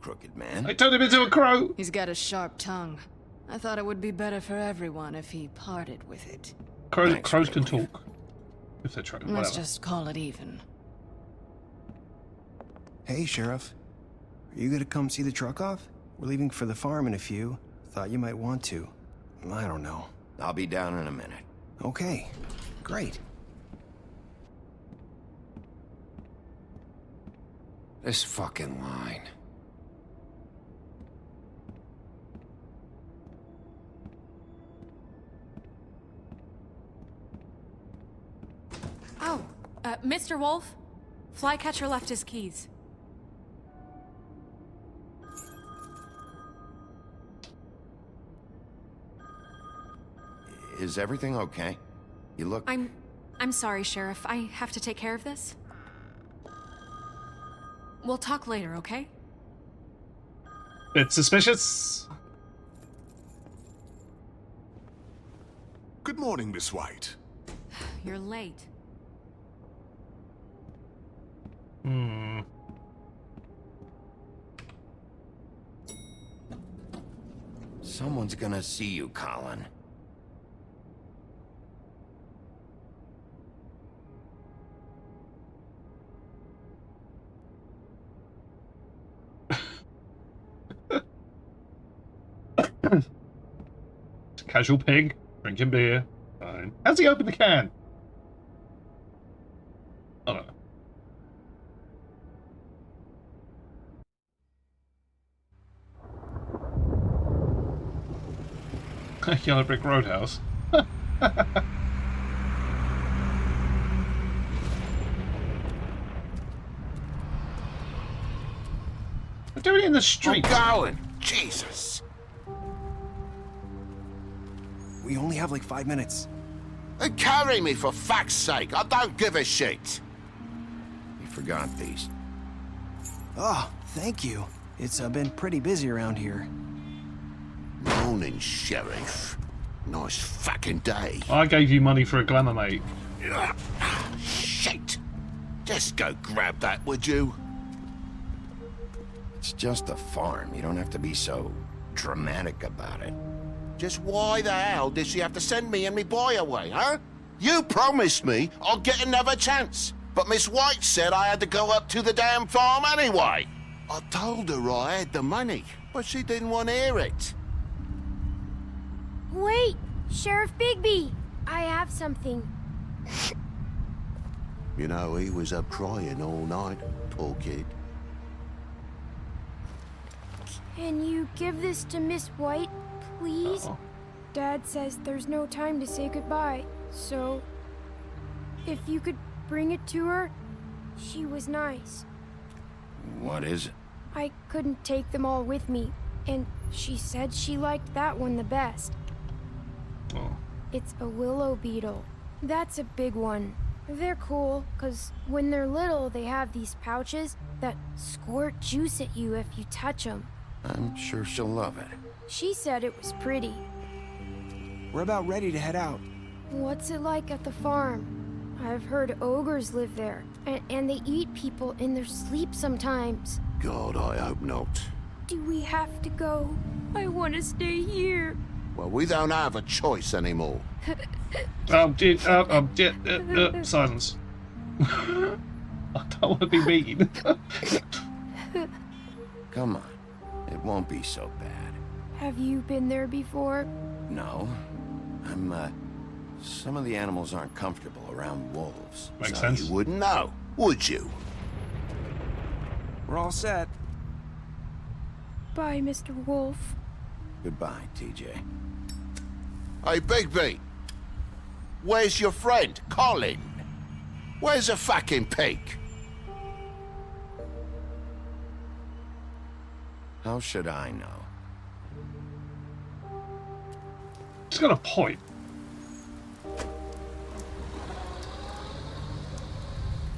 crooked man. I turned him into a crow! He's got a sharp tongue. I thought it would be better for everyone if he parted with it. Crows can talk. If they're trying, Let's whatever. just call it even. Hey, Sheriff. Are you gonna come see the truck off? We're leaving for the farm in a few. Thought you might want to. I don't know. I'll be down in a minute. Okay, great. This fucking line. Oh, Mr. Wolf, Flycatcher left his keys. Is everything okay? You look... I'm sorry, Sheriff. I have to take care of this. We'll talk later, okay? Bit suspicious. Good morning, Miss White. You're late. Hmm. Someone's gonna see you, Colin. Casual pig, drinking beer. Fine. How's he open the can? I don't know. Yellow Brick Roadhouse. We're doing it in the street. I'm going. Jesus. We only have like 5 minutes. They carry me for fuck's sake. I don't give a shit. You forgot these. Oh, thank you. It's been pretty busy around here. Morning, Sheriff. Nice fucking day. I gave you money for a glamour, mate. Shit. Just go grab that, would you? It's just a farm. You don't have to be so dramatic about it. Just why the hell did she have to send me and me boy away, huh? You promised me I'll get another chance. But Miss White said I had to go up to the damn farm anyway. I told her I had the money, but she didn't want to hear it. Wait, Sheriff Bigby, I have something. You know, he was up crying all night, poor kid. Can you give this to Miss White, please? Dad says there's no time to say goodbye, so if you could bring it to her, she was nice. What is it? I couldn't take them all with me, and she said she liked that one the best. Oh. It's a willow beetle. That's a big one. They're cool, 'cause when they're little, they have these pouches that squirt juice at you if you touch them. I'm sure she'll love it. She said it was pretty. We're about ready to head out. What's it like at the farm? I've heard ogres live there, and they eat people in their sleep sometimes. God, I hope not. Do we have to go? I want to stay here. Well, we don't have a choice anymore. Silence. I don't want to be mean. Come on. It won't be so bad. Have you been there before? No. Some of the animals aren't comfortable around wolves. Makes so sense. You wouldn't know, would you? We're all set. Bye, Mr. Wolf. Goodbye, TJ. Hey, Bigby. Where's your friend, Colin? Where's the fucking pig? How should I know? He's got a point.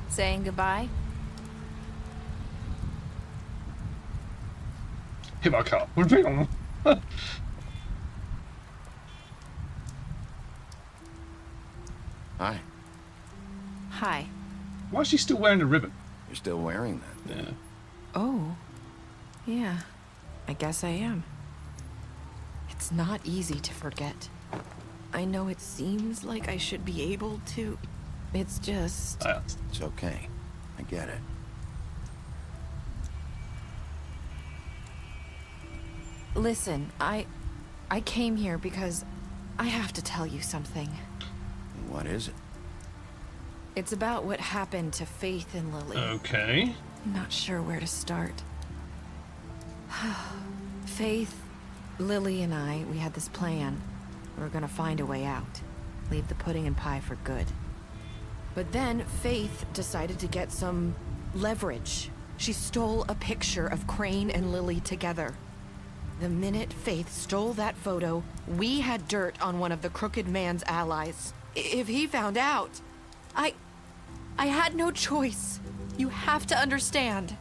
Saying goodbye? Hit my car. Hi. Hi. Why is she still wearing the ribbon? You're still wearing that? Yeah. Oh. Yeah. I guess I am. It's not easy to forget. I know it seems like I should be able to. It's just... It's okay. I get it. Listen, I came here because I have to tell you something. What is it? It's about what happened to Faith and Lily. Okay. I'm not sure where to start. Faith, Lily, and I, we had this plan. We were gonna find a way out. Leave the pudding and pie for good. But then Faith decided to get some leverage. She stole a picture of Crane and Lily together. The minute Faith stole that photo, we had dirt on one of the Crooked Man's allies. If he found out, I had no choice. You have to understand.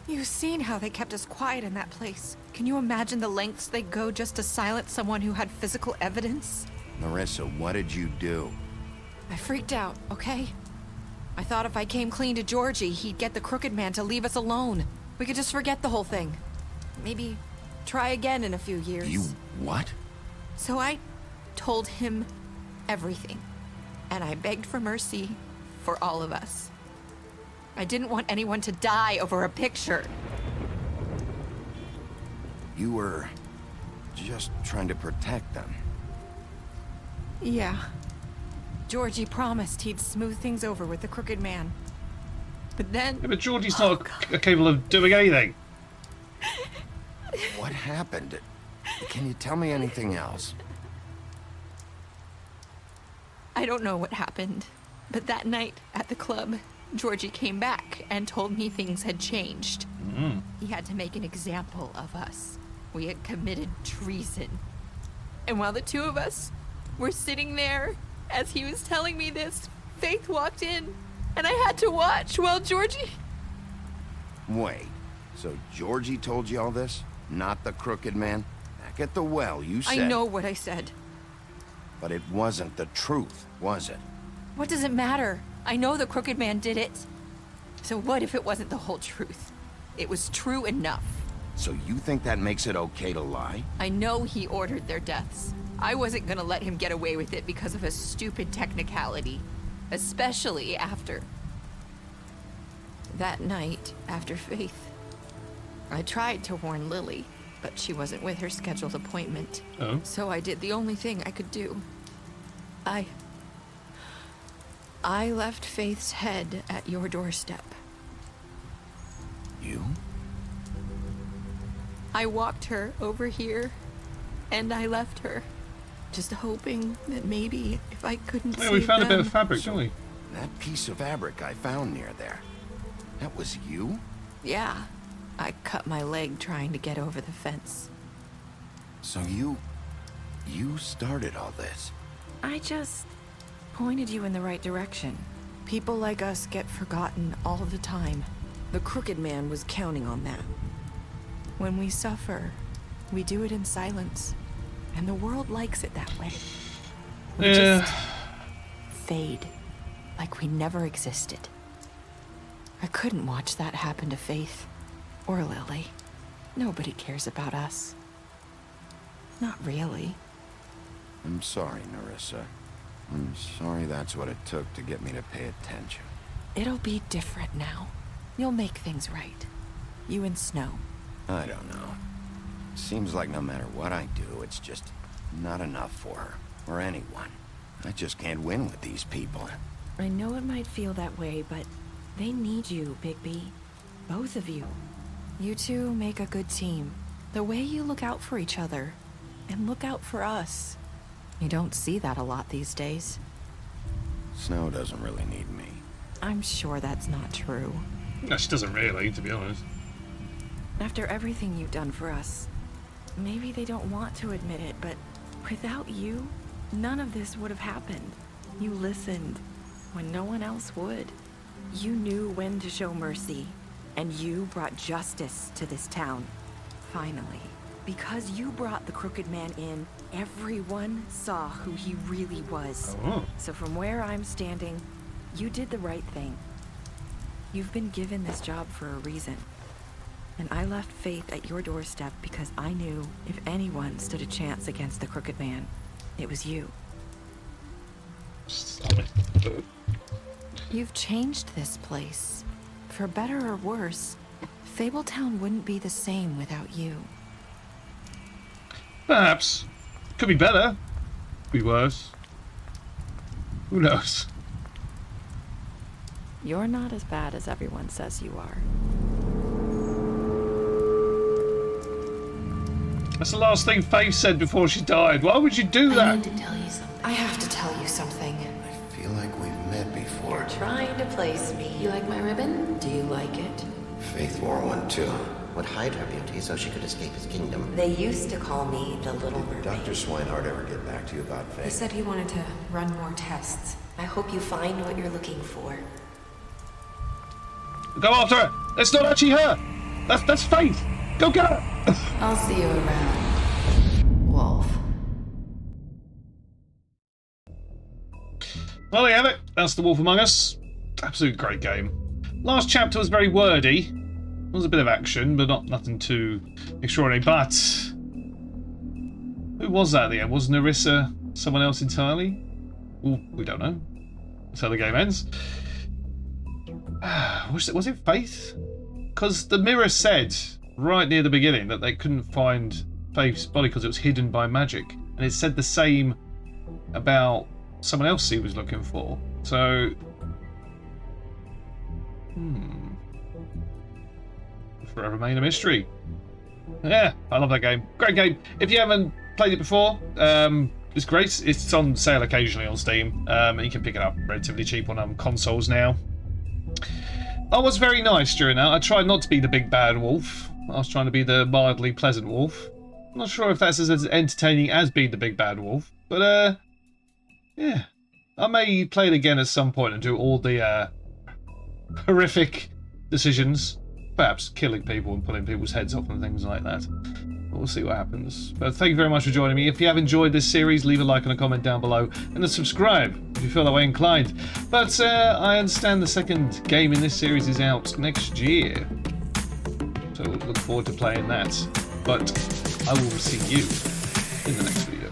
You've seen how they kept us quiet in that place. Can you imagine the lengths they go just to silence someone who had physical evidence? Marissa, what did you do? I freaked out, okay? I thought if I came clean to Georgie, he'd get the Crooked Man to leave us alone. We could just forget the whole thing. Maybe try again in a few years. You what? So I told him everything. And I begged for mercy for all of us. I didn't want anyone to die over a picture. You were just trying to protect them. Yeah. Georgie promised he'd smooth things over with the Crooked Man. But then... Yeah, but Georgie's not capable of doing anything. What happened? Can you tell me anything else? I don't know what happened, but that night at the club, Georgie came back and told me things had changed. He had to make an example of us. We had committed treason. And while the two of us were sitting there, as he was telling me this, Faith walked in, and I had to watch while Georgie... Wait, so Georgie told you all this? Not the Crooked Man? Back at the well, you said... I know what I said. But it wasn't the truth, was it? What does it matter? I know the Crooked Man did it. So what if it wasn't the whole truth? It was true enough. So you think that makes it okay to lie? I know he ordered their deaths. I wasn't gonna let him get away with it because of a stupid technicality. Especially after... that night, after Faith. I tried to warn Lily, but she wasn't with her scheduled appointment. Oh. So I did the only thing I could do. I left Faith's head at your doorstep. You? I walked her over here, and I left her. Just hoping that maybe if I couldn't Yeah, we save found a bit them- of fabric, didn't we? That piece of fabric I found near there. That was you? Yeah. I cut my leg trying to get over the fence. So you started all this? I just pointed you in the right direction. People like us get forgotten all the time. The Crooked Man was counting on that. When we suffer, we do it in silence. And the world likes it that way. We just fade, like we never existed. I couldn't watch that happen to Faith. Or Lily. Nobody cares about us. Not really. I'm sorry, Nerissa. I'm sorry that's what it took to get me to pay attention. It'll be different now. You'll make things right. You and Snow. I don't know. Seems like no matter what I do, it's just not enough for her, or anyone. I just can't win with these people. I know it might feel that way, but they need you, Bigby. Both of you. You two make a good team. The way you look out for each other, and look out for us. You don't see that a lot these days. Snow doesn't really need me. I'm sure that's not true. No, she doesn't really, to be honest. After everything you've done for us, maybe they don't want to admit it, but without you, none of this would have happened. You listened when no one else would. You knew when to show mercy, and you brought justice to this town. Finally. Because you brought the Crooked Man in, everyone saw who he really was. Oh. So from where I'm standing, you did the right thing. You've been given this job for a reason. And I left Faith at your doorstep because I knew if anyone stood a chance against the Crooked Man, it was you. You've changed this place. For better or worse, Fabletown wouldn't be the same without you. Perhaps. Could be better. Could be worse. Who knows? You're not as bad as everyone says you are. That's the last thing Faith said before she died. Why would you do that? I need to tell you something. I have to tell you something. I feel like we've met before. Trying to place me. You like my ribbon? Do you like it? Faith wore one too. Would hide her beauty so she could escape his kingdom. They used to call me the Little Mermaid. Dr. Swinehart ever get back to you about Faith? He said he wanted to run more tests. I hope you find what you're looking for. Go after her. It's not actually her. That's Faith. Go get her. I'll see you around, Wolf. Well, there you have it. That's The Wolf Among Us. Absolute great game. Last chapter was very wordy. There was a bit of action, but nothing too extraordinary. But who was that at the end? Was Nerissa someone else entirely? Well, we don't know. That's how the game ends. Was it Faith? Because the mirror said right near the beginning that they couldn't find Faith's body because it was hidden by magic. And it said the same about someone else he was looking for. So... Forever remain a mystery. Yeah, I love that game. Great game. If you haven't played it before, it's great. It's on sale occasionally on Steam, and you can pick it up relatively cheap on consoles now. I was very nice during that. I tried not to be the big bad wolf. I was trying to be the mildly pleasant wolf. I'm not sure if that's as entertaining as being the big bad wolf, but yeah. I may play it again at some point and do all the horrific decisions. Perhaps killing people and pulling people's heads off and things like that. But we'll see what happens. But thank you very much for joining me. If you have enjoyed this series, leave a like and a comment down below. And a subscribe if you feel that way inclined. But I understand the second game in this series is out next year. So look forward to playing that. But I will see you in the next video.